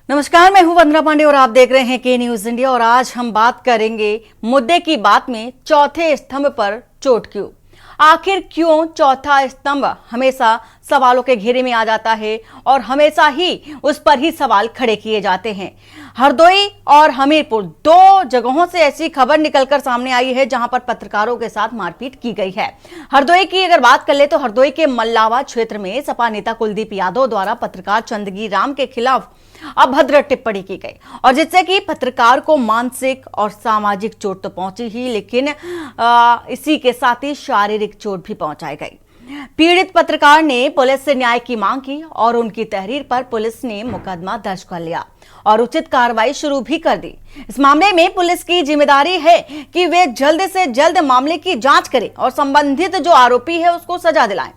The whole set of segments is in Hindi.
नमस्कार, मैं हूं वंदना पांडे और आप देख रहे हैं के न्यूज इंडिया। और आज हम बात करेंगे मुद्दे की बात में चौथे स्तंभ पर चोट क्यों। आखिर क्यों चौथा स्तंभ हमेशा सवालों के घेरे में आ जाता है और हमेशा ही उस पर ही सवाल खड़े किए जाते हैं। हरदोई और हमीरपुर दो जगहों से ऐसी खबर निकलकर सामने आई है जहां पर पत्रकारों के साथ मारपीट की गई है। हरदोई की अगर बात कर ले तो हरदोई के मल्लावा क्षेत्र में सपा नेता कुलदीप यादव द्वारा पत्रकार चंदगी राम के खिलाफ अभद्र टिप्पणी की गई और जिससे कि पत्रकार को मानसिक और सामाजिक चोट तो पहुंची ही, लेकिन इसी के साथ ही शारीरिक चोट भी पहुंचाई गई। पीड़ित पत्रकार ने पुलिस से न्याय की मांग की और उनकी तहरीर पर पुलिस ने मुकदमा दर्ज कर लिया और उचित कार्रवाई शुरू भी कर दी। इस मामले में पुलिस की जिम्मेदारी है कि वे जल्द से जल्द मामले की जांच करें और संबंधित जो आरोपी है उसको सजा दिलाएं,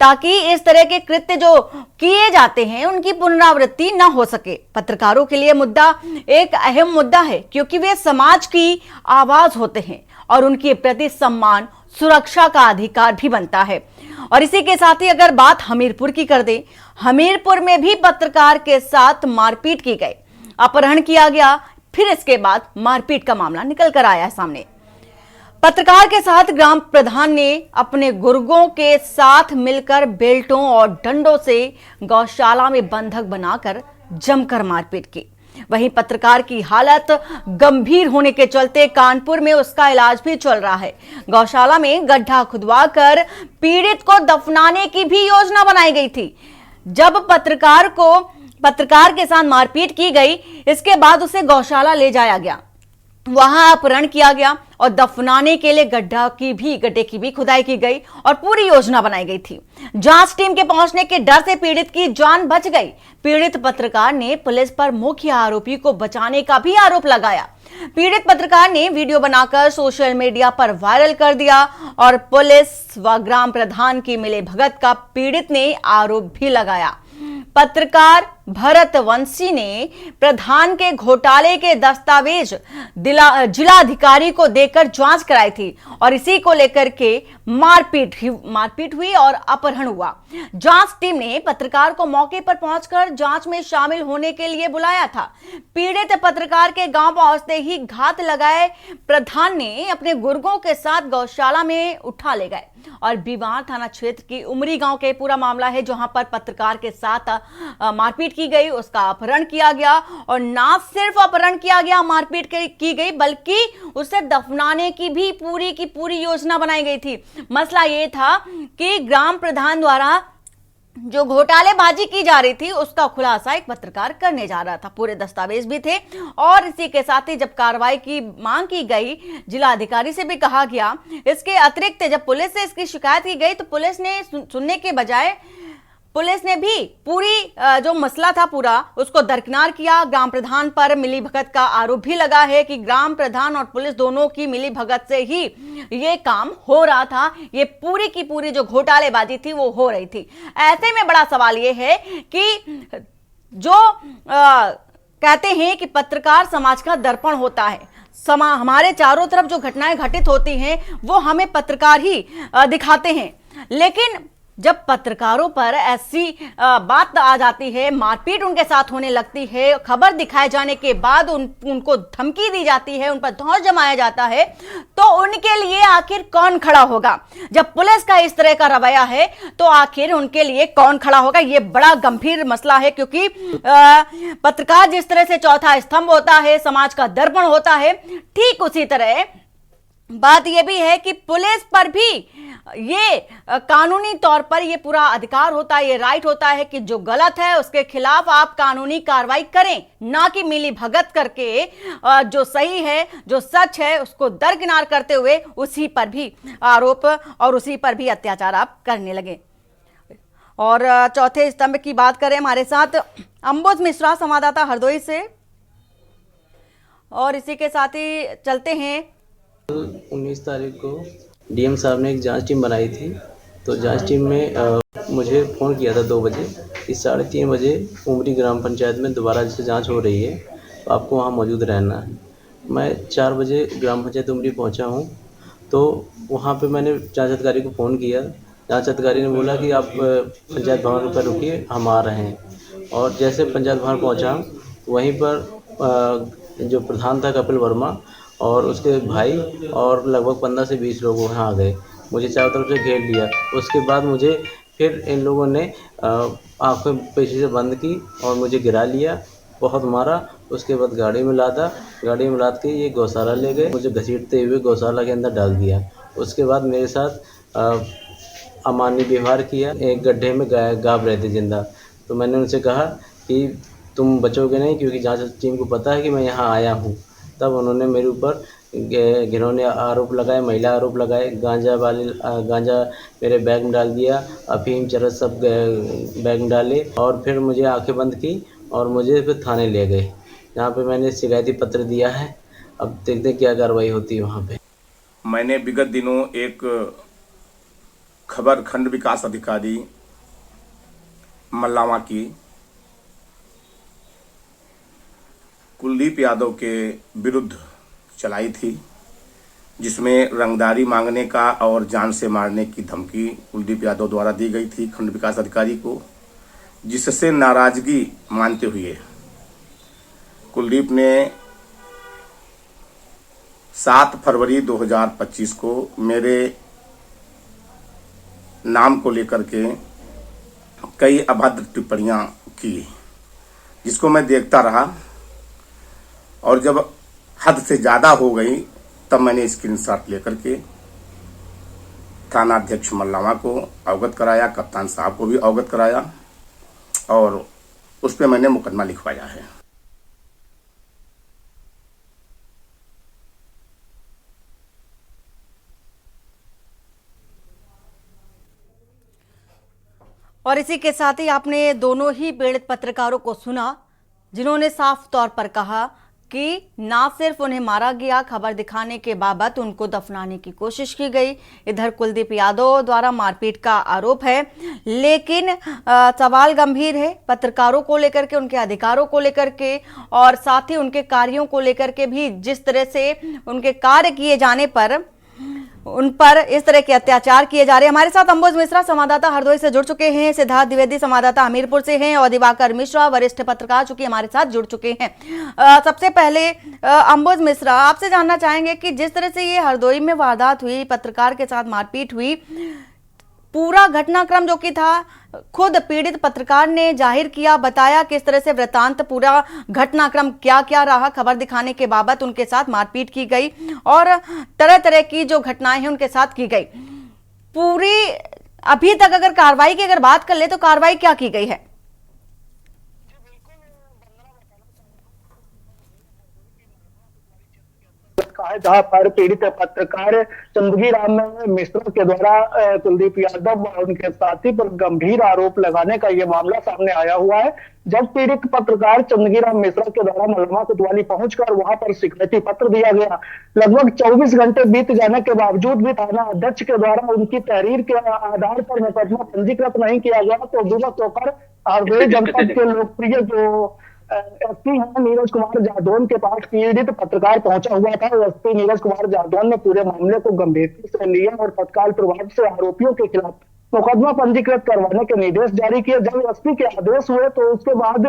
ताकि इस तरह के कृत्य जो किए जाते हैं उनकी पुनरावृत्ति न हो सके। पत्रकारों के लिए मुद्दा एक अहम मुद्दा है क्योंकि वे समाज की आवाज होते हैं और उनके प्रति सम्मान, सुरक्षा का अधिकार भी बनता है। और इसी के साथ ही अगर बात हमीरपुर की कर दें, हमीरपुर में भी पत्रकार के साथ मारपीट की गई, अपहरण किया गया, फिर इसके बाद मारपीट का मामला निकल कर आया सामने। पत्रकार के साथ ग्राम प्रधान ने अपने गुर्गों के साथ मिलकर बेल्टों और डंडों से गौशाला में बंधक बनाकर जमकर मारपीट की। वहीं पत्रकार की हालत गंभीर होने के चलते कानपुर में उसका इलाज भी चल रहा है। गौशाला में गड्ढा खुदवाकर पीड़ित को दफनाने की भी योजना बनाई गई थी। जब पत्रकार के साथ मारपीट की गई, इसके बाद उसे गौशाला ले जाया गया, वहां अपहरण किया गया और दफनाने के लिए गड्ढे की भी खुदाई की गई और पूरी योजना बनाई गई थी। जांच टीम के पहुंचने के डर से पीड़ित की जान बच गई। पीड़ित पत्रकार ने पुलिस पर मुख्य आरोपी को बचाने का भी आरोप लगाया। पीड़ित पत्रकार ने वीडियो बनाकर सोशल मीडिया पर वायरल कर दिया और पुलिस व ग्राम प्रधान की मिलीभगत का पीड़ित ने आरोप भी लगाया। पत्रकार भरत वंशी ने प्रधान के घोटाले के दस्तावेज जिलाधिकारी को देकर जांच कराई थी और इसी को लेकर के मारपीट हुई और अपहरण हुआ। जांच टीम ने पत्रकार को मौके पर पहुंचकर जांच में शामिल होने के लिए बुलाया था। पीड़ित पत्रकार के गांव पहुंचते ही घात लगाए प्रधान ने अपने गुर्गों के साथ गौशाला में उठा ले गए और बीवार थाना क्षेत्र की उमरी गांव के पूरा मामला है, जहां पर पत्रकार के साथ मारपीट की गई, उसका अपहरण किया गया और ना सिर्फ अपहरण किया गया, मारपीट की गई, बल्कि उसे दफनाने की भी पूरी योजना बनाई गई थी। मसला यह था कि ग्राम प्रधान द्वारा जो घोटालेबाजी की जा रही थी उसका खुलासा एक पत्रकार करने जा रहा था। पूरे दस्तावेज भी थे और इसी के साथ ही जब कार्रवाई की मांग की गई, जिलाधिकारी से भी कहा गया। इसके अतिरिक्त जब पुलिस से इसकी शिकायत की गई तो पुलिस ने सुनने के बजाय पुलिस ने भी पूरी जो मसला था पूरा उसको दरकिनार किया। ग्राम प्रधान पर मिलीभगत का आरोप भी लगा है कि ग्राम प्रधान और पुलिस दोनों की मिलीभगत से ही ये काम हो रहा था, ये पूरी की पूरी जो घोटालेबाजी थी वो हो रही थी। ऐसे में बड़ा सवाल ये है कि जो कहते हैं कि पत्रकार समाज का दर्पण होता है, हमारे चारों तरफ जो घटनाएं घटित होती हैं वो हमें पत्रकार ही दिखाते हैं, लेकिन जब पत्रकारों पर ऐसी बात आ जाती है, मारपीट उनके साथ होने लगती है, खबर दिखाए जाने के बाद उनको धमकी दी जाती है, उन पर धौंस जमाया जाता है, तो उनके लिए आखिर कौन खड़ा होगा? जब पुलिस का इस तरह का रवैया है तो आखिर उनके लिए कौन खड़ा होगा? ये बड़ा गंभीर मसला है, क्योंकि पत्रकार जिस तरह से चौथा स्तंभ होता है, समाज का दर्पण होता है, ठीक उसी तरह बात यह भी है कि पुलिस पर भी ये कानूनी तौर पर ये पूरा अधिकार होता है, ये राइट होता है कि जो गलत है उसके खिलाफ आप कानूनी कार्रवाई करें, ना कि मिलीभगत करके जो सही है, जो सच है उसको दरकिनार करते हुए उसी पर भी आरोप और उसी पर भी अत्याचार आप करने लगे। और चौथे स्तंभ की बात करें, हमारे साथ अंबुज मिश्रा संवाददाता हरदोई से, और इसी के साथ ही चलते हैं। 19 तारीख को डीएम साहब ने एक जांच टीम बनाई थी, तो जांच टीम में मुझे फ़ोन किया था 2 बजे कि 3:30 बजे उमरी ग्राम पंचायत में दोबारा जैसे जांच हो रही है तो आपको वहां मौजूद रहना है। मैं 4 बजे ग्राम पंचायत उमरी पहुंचा हूं, तो वहां पे मैंने जांच अधिकारी को फ़ोन किया। जांच अधिकारी ने बोला कि आप पंचायत भवन पर रुकिए, हम आ रहे हैं। और जैसे पंचायत भवन पहुँचा वहीं पर जो प्रधान था कपिल वर्मा और उसके भाई और लगभग 15 से 20 लोग वहाँ आ गए। मुझे चारों तरफ से घेर लिया। उसके बाद मुझे फिर इन लोगों ने आँखें पीछे से बंद की और मुझे गिरा लिया, बहुत मारा। उसके बाद गाड़ी में लाद के ये गौशाला ले गए। मुझे घसीटते हुए गौशाला के अंदर डाल दिया। उसके बाद मेरे साथ अमानवीय व्यवहार किया। एक गड्ढे में गाड़ रहे थे जिंदा। तो मैंने उनसे कहा कि तुम बचोगे नहीं, क्योंकि जांच टीम को पता है कि मैं यहाँ आया हूँ। तब उन्होंने मेरे ऊपर घिनौने आरोप लगाए, महिला आरोप लगाए, गांजा मेरे बैग में डाल दिया, अफीम चरस सब बैग में डाले और फिर मुझे आंखें बंद की और मुझे फिर थाने ले गए, जहाँ पे मैंने शिकायती पत्र दिया है। अब देखते हैं क्या कार्रवाई होती है वहाँ पे। मैंने विगत दिनों एक खबर खंड विकास अधिकारी मल्लावा की कुलदीप यादव के विरुद्ध चलाई थी, जिसमें रंगदारी मांगने का और जान से मारने की धमकी कुलदीप यादव द्वारा दी गई थी खंड विकास अधिकारी को, जिससे नाराजगी मानते हुए कुलदीप ने 7 फरवरी 2025 को मेरे नाम को लेकर के कई अभद्र टिप्पणियां की, जिसको मैं देखता रहा और जब हद से ज़्यादा हो गई तब मैंने स्क्रीनशॉट लेकर के थाना अध्यक्ष मल्लावा को अवगत कराया, कप्तान साहब को भी अवगत कराया और उस पर मैंने मुकदमा लिखवाया है। और इसी के साथ ही आपने दोनों ही पीड़ित पत्रकारों को सुना, जिन्होंने साफ तौर पर कहा कि ना सिर्फ उन्हें मारा गया, खबर दिखाने के बाबत उनको दफनाने की कोशिश की गई। इधर कुलदीप यादव द्वारा मारपीट का आरोप है, लेकिन सवाल गंभीर है पत्रकारों को लेकर के, उनके अधिकारों को लेकर के और साथ ही उनके कार्यों को लेकर के भी। जिस तरह से उनके कार्य किए जाने पर उन पर इस तरह के अत्याचार किए जा रहे हैं। हमारे साथ अंबुज मिश्रा संवाददाता हरदोई से जुड़ चुके हैं, सिद्धार्थ द्विवेदी संवाददाता हमीरपुर से हैं और दिवाकर मिश्रा वरिष्ठ पत्रकार चूंकि हमारे साथ जुड़ चुके हैं। सबसे पहले अंबुज मिश्रा, आपसे जानना चाहेंगे कि जिस तरह से ये हरदोई में वारदात हुई, पत्रकार के साथ मारपीट हुई, पूरा घटनाक्रम जो कि था खुद पीड़ित पत्रकार ने जाहिर किया, बताया किस तरह से वृतांत, पूरा घटनाक्रम क्या क्या रहा, खबर दिखाने के बाबत उनके साथ मारपीट की गई और तरह तरह की जो घटनाएं हैं उनके साथ की गई। पूरी अभी तक अगर कार्रवाई की अगर बात कर ले तो कार्रवाई क्या की गई है? जहां पर पीड़ित पत्रकार चंदगी राम मिश्रा के द्वारा कुलदीप यादव और उनके साथी पर गंभीर आरोप लगाने का यह मामला सामने आया हुआ है। जब पीड़ित पत्रकार चंदगी राम मिश्रा के द्वारा मलमा कोतवाली पहुंचकर वहां पर शिकायती पत्र दिया गया, लगभग 24 घंटे बीत जाने के बावजूद भी थाना अध्यक्ष के द्वारा उनकी तहरीर के आधार पर मुकदमा पंजीकृत नहीं किया गया, तो विवश होकर हरदोई जनपद के लोकप्रिय जो एसपी है नीरज कुमार जादौन के पास पीड़ित पत्रकार पहुंचा हुआ था। एसपी नीरज कुमार जादौन ने पूरे मामले को गंभीरता से लिया और तत्काल प्रभाव से आरोपियों के खिलाफ मुकदमा पंजीकृत करवाने के निर्देश जारी किए। जब एसपी के आदेश हुए तो उसके बाद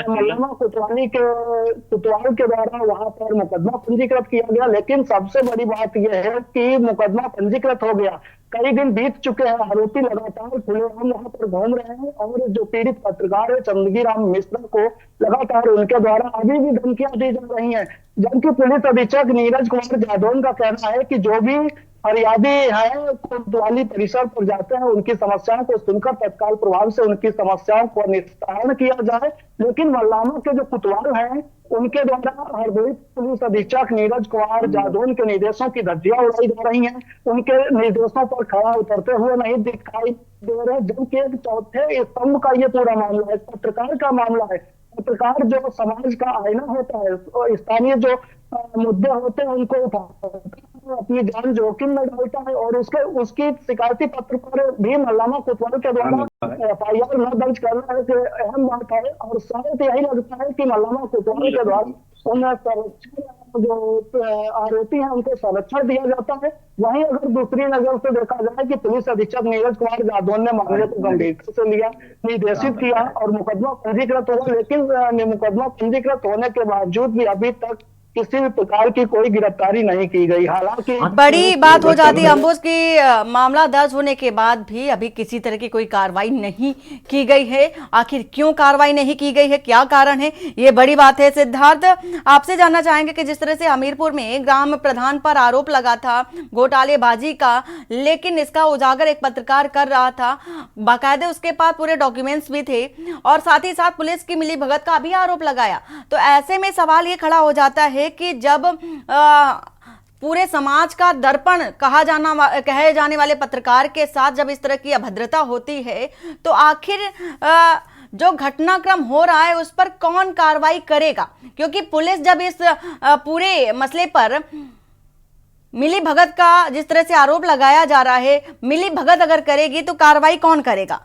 मल्लामा कोतवाली के कोतवाल के द्वारा वहां पर मुकदमा पंजीकृत किया गया। लेकिन सबसे बड़ी बात यह है कि मुकदमा पंजीकृत हो गया, कई दिन बीत चुके हैं, आरोपी लगातार खुलेआम वहां पर घूम रहे हैं और जो पीड़ित पत्रकार है चंदगी राम मिश्रा को लगातार उनके द्वारा अभी भी धमकियां दी जा रही हैं। जबकि पुलिस अधीक्षक नीरज कुमार जादौन का कहना है कि जो भी फरियादी है कोतवाली परिसर पर जाते हैं, उनकी समस्याओं को सुनकर तत्काल प्रभाव से उनकी समस्याओं को निस्तारण किया जाए। लेकिन मल्लामा के जो कोतवाल हैं उनके द्वारा हरदोई पुलिस अधीक्षक नीरज कुमार जादौन के निर्देशों की धज्जियां उड़ाई जा रही हैं, उनके निर्देशों पर खड़ा उतरते हुए नहीं दिखाई दे रहे। जबकि एक चौथे स्तंभ का ये पूरा मामला है, पत्रकार का मामला है। पत्रकार जो समाज का आईना होता है, स्थानीय जो मुद्दे होते हैं उनको उठाता है। अपनी जान जोखिम में डालता है और उसकी शिकायती पत्र पर भी मल्लामा कोतवाल के द्वारा FIR न दर्ज करना एक अहम बात है। और शायद यही लगता है कि मल्लामा कोतवाल के द्वारा उन्हें संरक्षण, जो आरोपी हैं उनको संरक्षण दिया जाता है। वहीं अगर दूसरी नजर से देखा जाए कि पुलिस अधीक्षक नीरज कुमार जादौन ने मामले को गंभीरता से लिया, निर्देशित किया और मुकदमा पंजीकृत हुआ, लेकिन मुकदमा पंजीकृत होने के बावजूद भी अभी तक किसी भी प्रकार की कोई गिरफ्तारी नहीं की गई। हालांकि बड़ी बात हो जाती है अंबुज की, मामला दर्ज होने के बाद भी अभी किसी तरह की कोई कार्रवाई नहीं की गई है। आखिर क्यों कार्रवाई नहीं की गई है, क्या कारण है, ये बड़ी बात है। सिद्धार्थ, आपसे जानना चाहेंगे कि जिस तरह से हमीरपुर में ग्राम प्रधान पर आरोप लगा था घोटालेबाजी का, लेकिन इसका उजागर एक पत्रकार कर रहा था, बाकायदे उसके पास पूरे डॉक्यूमेंट्स भी थे और साथ ही साथ पुलिस की मिलीभगत का भी आरोप लगाया। तो ऐसे में सवाल ये खड़ा हो जाता है कि जब पूरे समाज का दर्पण कहे जाने वाले पत्रकार के साथ जब इस तरह की अभद्रता होती है, तो आखिर जो घटनाक्रम हो रहा है उस पर कौन कार्रवाई करेगा? क्योंकि पुलिस जब इस पूरे मसले पर मिलीभगत का जिस तरह से आरोप लगाया जा रहा है, मिलीभगत अगर करेगी तो कार्रवाई कौन करेगा?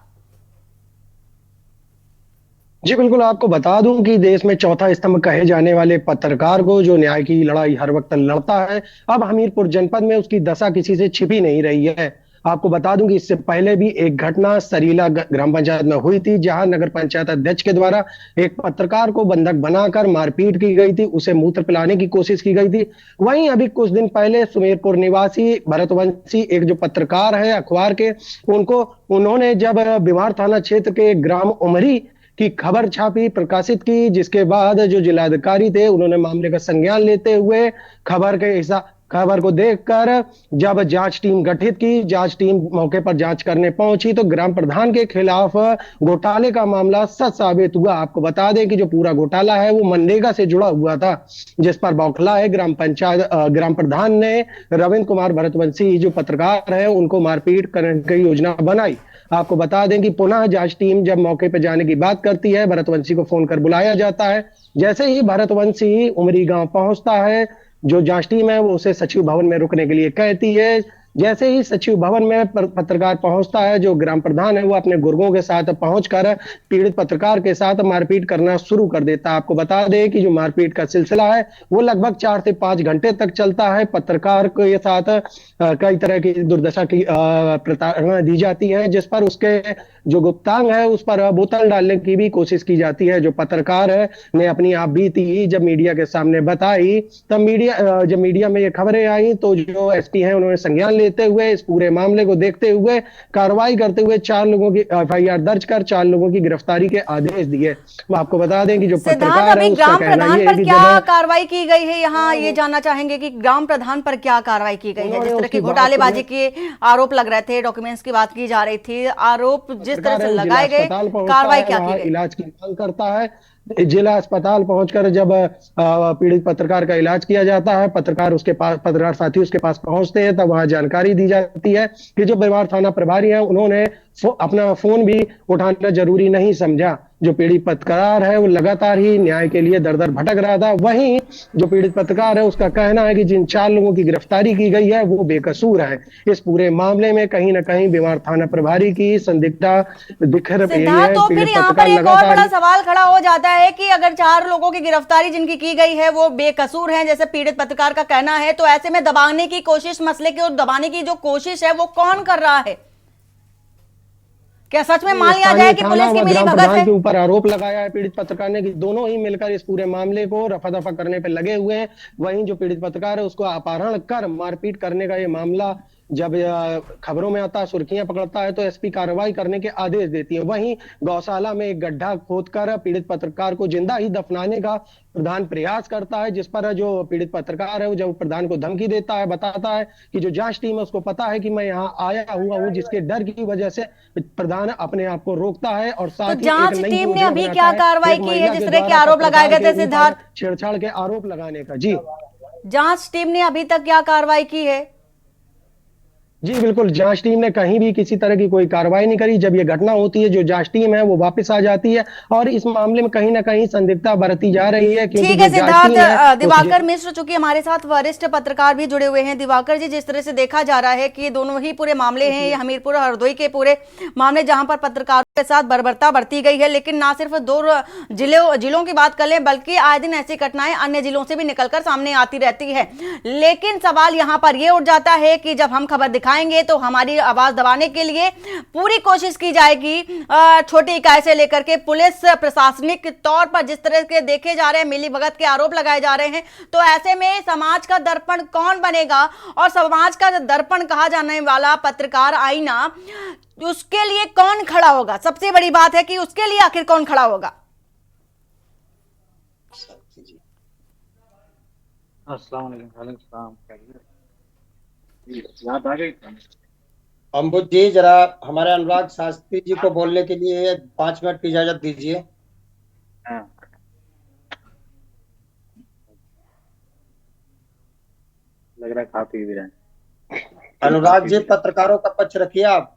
जी बिल्कुल, आपको बता दूं कि देश में चौथा स्तंभ कहे जाने वाले पत्रकार को, जो न्याय की लड़ाई हर वक्त लड़ता है, अब हमीरपुर जनपद में उसकी दशा किसी से छिपी नहीं रही है। आपको बता दूं कि इससे पहले भी एक घटना सरीला ग्राम पंचायत में हुई थी, जहां नगर पंचायत अध्यक्ष के द्वारा एक पत्रकार को बंधक बनाकर मारपीट की गई थी, उसे मूत्र पिलाने की कोशिश की गई थी। वहीं अभी कुछ दिन पहले सुमेरपुर निवासी भरतवंशी, एक जो पत्रकार है अखबार के, उन्होंने जब बिमार थाना क्षेत्र के ग्राम उमरी की खबर छापी, प्रकाशित की, जिसके बाद जो जिलाधिकारी थे उन्होंने मामले का संज्ञान लेते हुए खबर को देखकर जब जांच टीम गठित की, जांच टीम मौके पर जांच करने पहुंची तो ग्राम प्रधान के खिलाफ घोटाले का मामला सच साबित हुआ। आपको बता दें कि जो पूरा घोटाला है वो मनरेगा से जुड़ा हुआ था, जिस पर बौखला है ग्राम प्रधान ने रविंद्र कुमार भरतवंशी जो पत्रकार है उनको मारपीट करने की योजना बनाई। आपको बता दें कि पुनः जांच टीम जब मौके पर जाने की बात करती है, भरतवंशी को फोन कर बुलाया जाता है। जैसे ही भरतवंशी उमरी गांव पहुंचता है, जो जांच टीम है वो उसे सचिव भवन में रुकने के लिए कहती है। जैसे ही सचिव भवन में पत्रकार पहुंचता है, जो ग्राम प्रधान है वो अपने गुर्गों के साथ पहुंचकर पीड़ित पत्रकार के साथ मारपीट करना शुरू कर देता है। आपको बता दें कि जो मारपीट का सिलसिला है वो लगभग 4 से 5 घंटे तक चलता है। पत्रकार के साथ कई तरह की दुर्दशा की प्रताड़ना दी जाती है, जिस पर उसके जो गुप्तांग है उस पर बोतल डालने की भी कोशिश की जाती है। जो पत्रकार है ने अपनी आप बीती जब मीडिया के सामने बताई, तब जब मीडिया में ये खबरें आई तो जो एसपी हैं उन्होंने संज्ञान लेते हुए इस पूरे मामले को देखते हुए कार्रवाई करते हुए 4 लोगों की FIR दर्ज कर 4 लोगों की गिरफ्तारी के आदेश दिए। आपको बता दें कि जो पत्रकार है उसका कहना ये है कि क्या कार्रवाई की गई है, यहाँ ये जानना चाहेंगे कि ग्राम प्रधान पर क्या कार्रवाई की गई है? जिस तरह की घोटालेबाजी के आरोप लग रहे थे, डॉक्यूमेंट्स की बात की जा रही थी, आरोप जिस तरह से लगाए गए, कार्रवाई क्या की गई? इलाज की मांग करता है। जिला अस्पताल पहुंचकर जब पीड़ित पत्रकार का इलाज किया जाता है, पत्रकार साथी उसके पास पहुंचते हैं, तब वहां जानकारी दी जाती है कि जो बीमार थाना प्रभारी है उन्होंने अपना फोन भी उठाना जरूरी नहीं समझा। जो पीड़ित पत्रकार है वो लगातार ही न्याय के लिए दर दर भटक रहा था। वहीं जो पीड़ित पत्रकार है उसका कहना है कि जिन 4 लोगों की गिरफ्तारी की गई है वो बेकसूर है। इस पूरे मामले में कहीं ना कहीं बीमार थाना प्रभारी की संदिग्धता दिख रही है। तो फिर यहाँ पर एक और बड़ा सवाल खड़ा हो जाता है कि अगर 4 लोगों की गिरफ्तारी जिनकी की गई है वो बेकसूर हैं, जैसे पीड़ित पत्रकार का कहना है, तो ऐसे में दबाने की कोशिश, मसले की दबाने की जो कोशिश है वो कौन कर रहा है? क्या सच में मान लिया जाए कि पुलिस की मिलीभगत है? के ऊपर आरोप लगाया है पीड़ित पत्रकार ने कि दोनों ही मिलकर इस पूरे मामले को रफा दफा करने पे लगे हुए हैं। वहीं जो पीड़ित पत्रकार है उसको अपहरण कर मारपीट करने का ये मामला जब खबरों में आता है, सुर्खियां पकड़ता है, तो एसपी कार्रवाई करने के आदेश देती है। वहीं गौशाला में एक गड्ढा खोदकर पीड़ित पत्रकार को जिंदा ही दफनाने का प्रधान प्रयास करता है, जिस पर जो पीड़ित पत्रकार है वो जब प्रधान को धमकी देता है, बताता है कि जो जांच टीम है उसको पता है कि मैं यहाँ आया हुआ हूँ, जिसके डर की वजह से प्रधान अपने आप को रोकता है। और साथ ही जांच टीम ने अभी क्या कार्रवाई की है? जिस तरह के आरोप लगाए गए थे सिद्धार्थ, छेड़छाड़ के आरोप लगाने का, जी जांच टीम ने अभी तक क्या कार्रवाई की है? जी बिल्कुल, जांच टीम ने कहीं भी किसी तरह की कोई कार्रवाई नहीं करी। जब ये घटना होती है, जो जांच टीम है वो वापस आ जाती है और इस मामले में कहीं ना कहीं संदिग्धता बरती जा रही है, क्योंकि ठीक है जो जांच सिद्धार्थ, टीम है दिवाकर मिश्र चूंकि हमारे साथ वरिष्ठ पत्रकार भी जुड़े हुए हैं। दिवाकर जी, जिस तरह से देखा जा रहा है कि ये दोनों ही पूरे मामले हैं, ये हमीरपुर और हरदोई के पूरे मामले जहां पर पत्रकारों के साथ बर्बरता बरती गई है, लेकिन ना सिर्फ दो जिलों की बात कर लें, बल्कि आए दिन ऐसी घटनाएं अन्य जिलों से भी निकलकर सामने आती रहती है। लेकिन सवाल यहां पर यह उठ जाता है कि जब हम खबर दिखाएंगे तो हमारी आवाज दबाने के लिए पूरी कोशिश की जाएगी। छोटी इकाई से लेकर के पुलिस प्रशासनिक तौर पर जिस तरह के देखे जा रहे हैं, मिली भगत के आरोप लगाए जा रहे हैं, तो ऐसे में समाज का दर्पण कौन बनेगा? और समाज का दर्पण कहा जाने वाला पत्रकार आईना, उसके लिए कौन खड़ा होगा? सबसे बड़ी बात है कि उसके लिए आखिर कौन खड़ा होगा? अम्बुज जी, जरा हमारे अनुराग शास्त्री जी को बोलने के लिए 5 मिनट की इजाजत दीजिए। लग रहा है खा पी भी रहे हैं। अनुराग जी, पत्रकारों का पक्ष रखिए आप।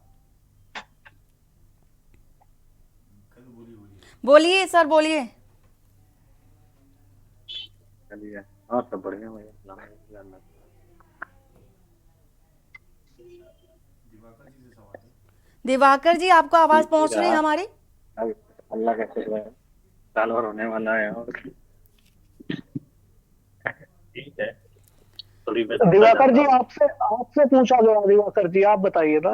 बोलिए सर, बोलिए। चलिए, और सब बढ़िया भैया। दिवाकर जी, आपको आवाज पहुंच रही है हमारी? अल्लाह का शुक्र है, साल भर होने वाला है और ठीक है। थोड़ी दिवाकर जी, आपसे पूछा गया। दिवाकर जी, आप बताइए ना।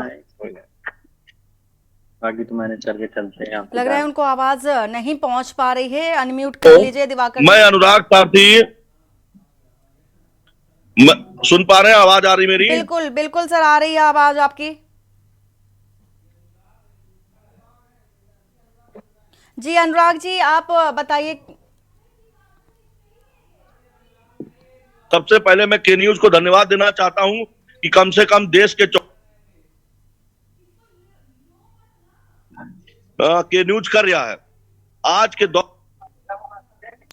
बाकी तो मैंने चल के चलते हैं। लग रहा है उनको आवाज नहीं पहुंच पा रही है। अनम्यूट कर लीजिए दिवाकर जी। मैं अनुराग सारथी, सुन पा रहे हैं? आवाज आ रही मेरी? बिल्कुल बिल्कुल सर, आ रही है आवाज आपकी। जी अनुराग जी, आप बताइए। सबसे पहले मैं के न्यूज को धन्यवाद देना चाहता हूं कि कम से कम देश के के न्यूज कर रहा है। आज के दौर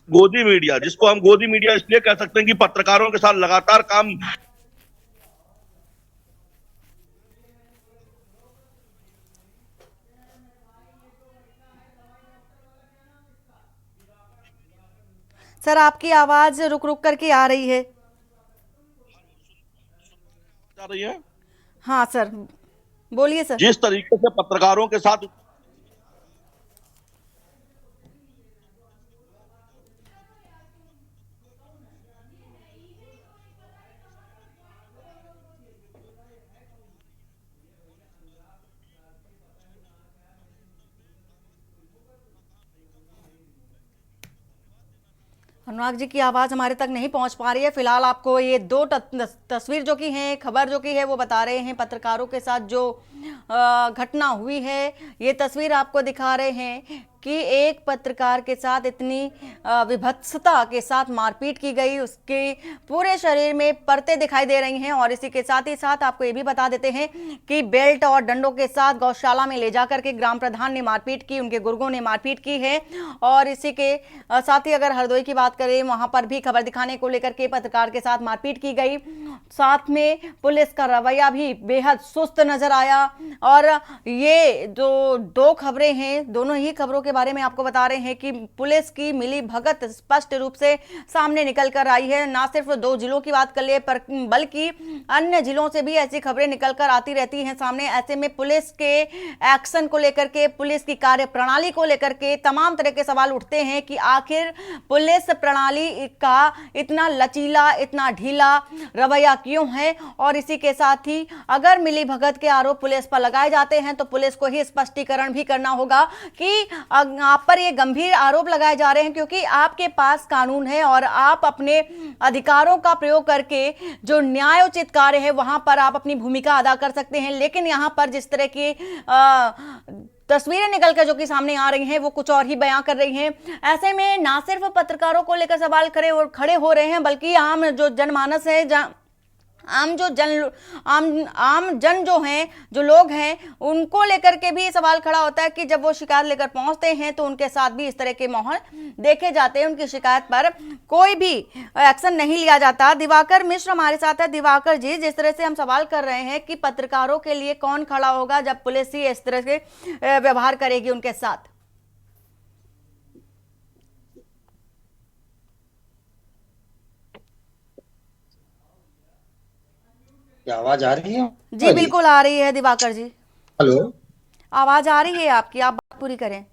गोदी मीडिया, जिसको हम गोदी मीडिया इसलिए कह सकते हैं कि पत्रकारों के साथ लगातार काम सर, आपकी आवाज रुक रुक करके आ रही है। जा रही है। हाँ सर, बोलिए सर। जिस तरीके से पत्रकारों के साथ अनुराग जी की आवाज हमारे तक नहीं पहुंच पा रही है। फिलहाल आपको ये दो तस्वीर जो की है, खबर जो की है, वो बता रहे हैं पत्रकारों के साथ जो घटना हुई है। ये तस्वीर आपको दिखा रहे हैं कि एक पत्रकार के साथ इतनी विभत्सता के साथ मारपीट की गई, उसके पूरे शरीर में परतें दिखाई दे रही हैं। और इसी के साथ ही साथ आपको ये भी बता देते हैं कि बेल्ट और डंडों के साथ गौशाला में ले जाकर के ग्राम प्रधान ने मारपीट की, उनके गुर्गों ने मारपीट की है। और इसी के साथ ही अगर हरदोई की बात करें, वहां पर भी खबर दिखाने को लेकर के पत्रकार के साथ मारपीट की गई। साथ में पुलिस का रवैया भी बेहद सुस्त नजर आया। और ये जो दो खबरें हैं, दोनों ही खबरों के बारे में आपको बता रहे हैं कि पुलिस की मिली भगत स्पष्ट रूप से सामने निकल कर आई है। ना सिर्फ दो जिलों की बात कर ले, बल्कि अन्य जिलों से भी ऐसी खबरें निकल कर आती रहती हैं सामने। ऐसे में पुलिस के एक्शन को लेकर के, पुलिस की कार्य प्रणाली को लेकर के तमाम तरह के सवाल उठते हैं कि आखिर पुलिस प्रणाली का इतना लचीला, इतना ढीला रवैया क्यों है। और इसी के साथ ही अगर मिली भगत के आरोप पुलिस पर लगाए जाते हैं तो पुलिस को ही स्पष्टीकरण भी करना होगा कि आप पर ये गंभीर आरोप लगाए जा रहे हैं क्योंकि आपके पास कानून है और आप अपने अधिकारों का प्रयोग करके जो न्यायोचित कार्य है वहां पर आप अपनी भूमिका अदा कर सकते हैं। लेकिन यहां पर जिस तरह की तस्वीरें निकलकर जो कि सामने आ रही हैं वो कुछ और ही बयां कर रही हैं। ऐसे में ना सिर्फ पत्रकारों को लेकर सवाल खड़े हो रहे हैं, बल्कि आम जो जनमानस है, आम जन जो हैं, जो लोग हैं, उनको लेकर के भी सवाल खड़ा होता है कि जब वो शिकायत लेकर पहुंचते हैं तो उनके साथ भी इस तरह के माहौल देखे जाते हैं, उनकी शिकायत पर कोई भी एक्शन नहीं लिया जाता। दिवाकर मिश्र हमारे साथ है। दिवाकर जी, जिस तरह से हम सवाल कर रहे हैं कि पत्रकारों के लिए कौन खड़ा होगा जब पुलिस ही इस तरह से व्यवहार करेगी उनके साथ। क्या आवाज आ रही है? जी बिल्कुल आ रही है दिवाकर जी, हेलो, आवाज आ रही है आपकी, आप बात पूरी करें।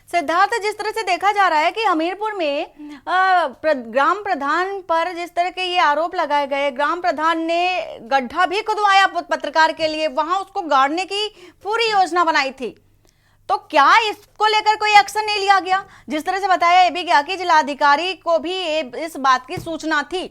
सिद्धार्थ, जिस तरह से देखा जा रहा है कि हमीरपुर में ग्राम प्रधान पर जिस तरह के ये आरोप लगाए गए, ग्राम प्रधान ने गड्ढा भी खुदवाया पत्रकार के लिए, वहां उसको गाड़ने की पूरी योजना बनाई थी, तो क्या इसको लेकर कोई एक्शन नहीं लिया गया? जिस तरह से बताया ये भी गया कि जिलाधिकारी को भी इस बात की सूचना थी।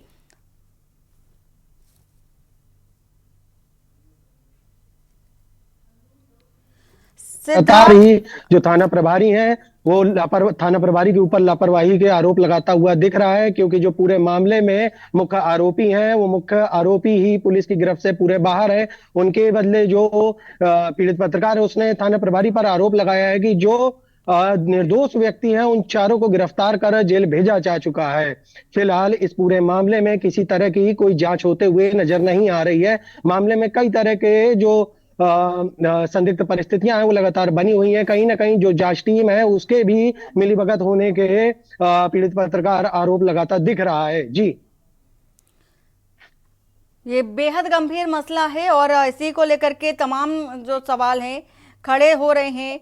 ही जो थाना प्रभारी हैं वो थाना प्रभारी के ऊपर लापरवाही के आरोप लगाता हुआ दिख रहा है, क्योंकि जो पूरे मामले में मुख्य आरोपी हैं वो मुख्य आरोपी ही पुलिस की गिरफ्त से पूरे बाहर है। उनके बदले जो पीड़ित पत्रकार है उसने थाना प्रभारी पर आरोप लगाया है कि जो निर्दोष व्यक्ति हैं उन चारों को गिरफ्तार कर जेल भेजा जा चुका है। फिलहाल इस पूरे मामले में किसी तरह की कोई जांच होते हुए नजर नहीं आ रही है। मामले में कई तरह के जो संदिग्ध परिस्थितियां हैं वो लगातार बनी हुई हैं। कहीं ना कहीं जो जांच टीम है उसके भी मिलीभगत होने के पीड़ित पत्रकार आरोप लगाता दिख रहा है। जी, ये बेहद गंभीर मसला है और इसी को लेकर के तमाम जो सवाल हैं खड़े हो रहे हैं।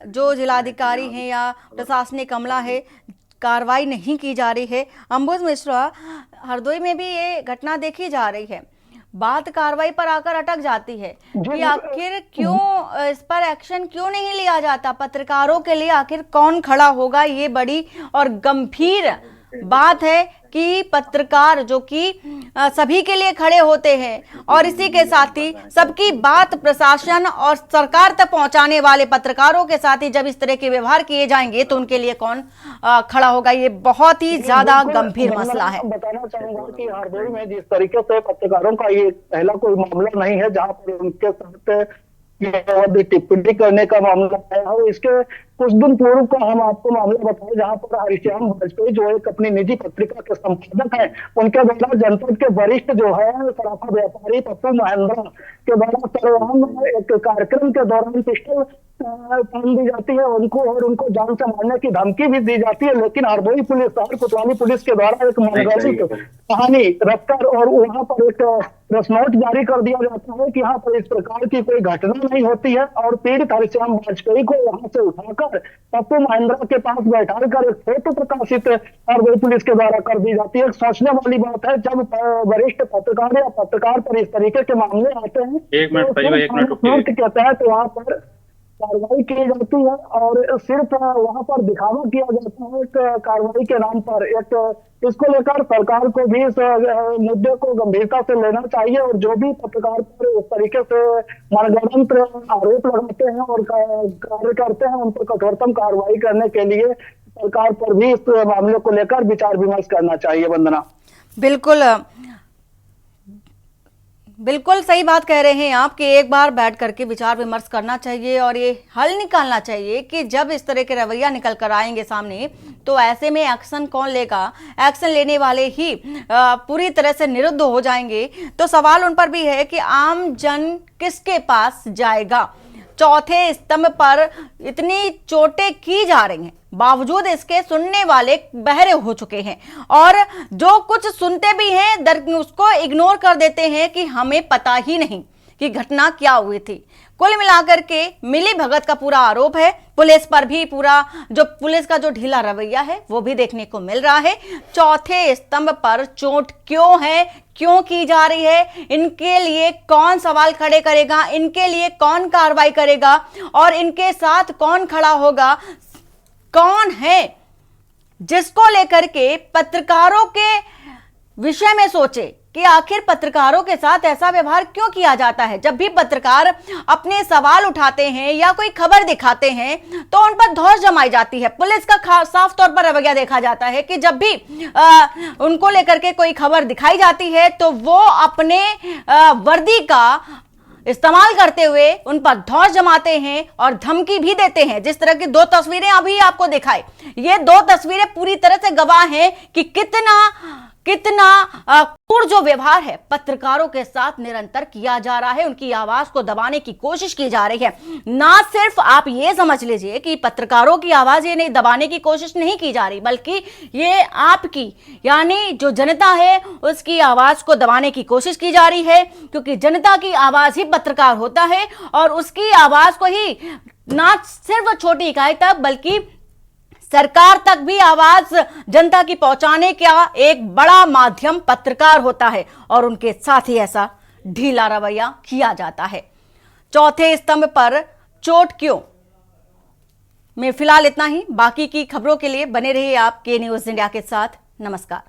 जो जिलाधिकारी हैं या प्रशासनिक अमला है, कार्रवाई नहीं की जा रही है। अंबुज मिश्रा, हरदोई में भी ये घटना देखी जा रही है, बात कार्रवाई पर आकर अटक जाती है कि आखिर क्यों इस पर एक्शन क्यों नहीं लिया जाता? पत्रकारों के लिए आखिर कौन खड़ा होगा? ये बड़ी और गंभीर बात है कि पत्रकार जो कि सभी के लिए खड़े होते हैं और इसी के साथ ही सबकी बात प्रशासन और सरकार तक पहुंचाने वाले पत्रकारों के साथ ही जब इस तरह के व्यवहार किए जाएंगे तो उनके लिए कौन खड़ा होगा? ये बहुत ही ज्यादा गंभीर मसला है। बताना चाहूंगा कि हरदोई में जिस तरीके से पत्रकारों का ये पहला कोई मामला नहीं है जहां पर उनके साथ टिप्पणी करने का मामला आया हो। इसके कुछ दिन पूर्व का हम आपको मामला बताएं जहां पर हरिश्याम वाजपेयी जो एक अपनी निजी पत्रिका के संपादक हैं, उनके द्वारा जनपद के वरिष्ठ जो है सराफा व्यापारी पप्पू महेंद्रा के द्वारा सर्वहाम एक कार्यक्रम के दौरान पिस्टल तान दी जाती है उनको और उनको जान से मारने की धमकी भी दी जाती है। लेकिन हरदोई पुलिस, शहर कोतवाली पुलिस के द्वारा एक मनोरंजक कहानी रखकर और वहां पर एक प्रेस नोट जारी कर दिया जाता है कि यहाँ पर इस प्रकार की कोई घटना नहीं होती है और पीड़ित हरिश्याम वाजपेयी को वहां से उठाकर पप्पू महेंद्रा के पास बैठाकर एक फोटो प्रकाशित हरदोई पुलिस के द्वारा कर दी जाती है। सोचने वाली बात है जब वरिष्ठ पत्रकार या पत्रकार पर इस तरीके के मामले आते हैं, एक मिनट के तहत वहां पर कार्रवाई की जाती है और सिर्फ वहां पर दिखावा किया जाता है एक कार्रवाई के नाम पर। एक इसको लेकर सरकार को भी इस मुद्दे को गंभीरता से लेना चाहिए और जो भी पत्रकार पर इस तरीके से मनगढ़ंत आरोप लगाते हैं और कार्य करते हैं उन पर कठोरतम कार्रवाई करने के लिए सरकार पर भी इस मामले को लेकर विचार विमर्श करना चाहिए। वंदना, बिल्कुल सही बात कह रहे हैं आप कि एक बार बैठ करके विचार विमर्श करना चाहिए और ये हल निकालना चाहिए कि जब इस तरह के रवैया निकल कर आएंगे सामने तो ऐसे में एक्शन कौन लेगा? एक्शन लेने वाले ही पूरी तरह से निरुद्ध हो जाएंगे। तो सवाल उन पर भी है कि आम जन किसके पास जाएगा? चौथे स्तंभ पर इतनी चोटें की जा रही हैं, बावजूद इसके सुनने वाले बहरे हो चुके हैं और जो कुछ सुनते भी हैं उसको इग्नोर कर देते हैं कि हमें पता ही नहीं कि घटना क्या हुई थी। कुल मिलाकर के मिली भगत का पूरा आरोप है। पुलिस पर भी पुलिस का जो ढीला रवैया है वो भी देखने को मिल रहा है। चौथे स्तंभ पर चोट क्यों है, क्यों की जा रही है, इनके लिए कौन सवाल खड़े करेगा, इनके लिए कौन कार्रवाई करेगा और इनके साथ कौन खड़ा होगा, कौन है जिसको लेकर के पत्रकारों के विषय में सोचे कि आखिर पत्रकारों के साथ ऐसा व्यवहार क्यों किया जाता है। जब भी पत्रकार अपने सवाल उठाते हैं या कोई खबर दिखाते हैं तो उन पर धौंस जमाई जाती है। पुलिस का साफ तौर पर रवैया देखा जाता है कि जब भी उनको लेकर के कोई खबर दिखाई जाती है तो वो अपने वर्दी का इस्तेमाल करते हुए उन पर धौंस जमाते हैं और धमकी भी देते हैं। जिस तरह की दो तस्वीरें अभी आपको दिखाई, ये दो तस्वीरें पूरी तरह से गवाह हैं कि कितना क्रूर जो व्यवहार है पत्रकारों के साथ निरंतर किया जा रहा है। उनकी आवाज को दबाने की कोशिश की जा रही है। ना सिर्फ आप ये समझ लीजिए कि पत्रकारों की आवाज ये नहीं दबाने की कोशिश नहीं की जा रही, बल्कि ये आपकी यानी जो जनता है उसकी आवाज को दबाने की कोशिश की जा रही है, क्योंकि जनता की आवाज ही पत्रकार होता है और उसकी आवाज को ही ना सिर्फ छोटी इकाई तक बल्कि सरकार तक भी आवाज जनता की पहुंचाने का एक बड़ा माध्यम पत्रकार होता है और उनके साथ ही ऐसा ढीला रवैया किया जाता है। चौथे स्तंभ पर चोट क्यों में फिलहाल इतना ही। बाकी की खबरों के लिए बने रहिए आप के न्यूज इंडिया के साथ। नमस्कार।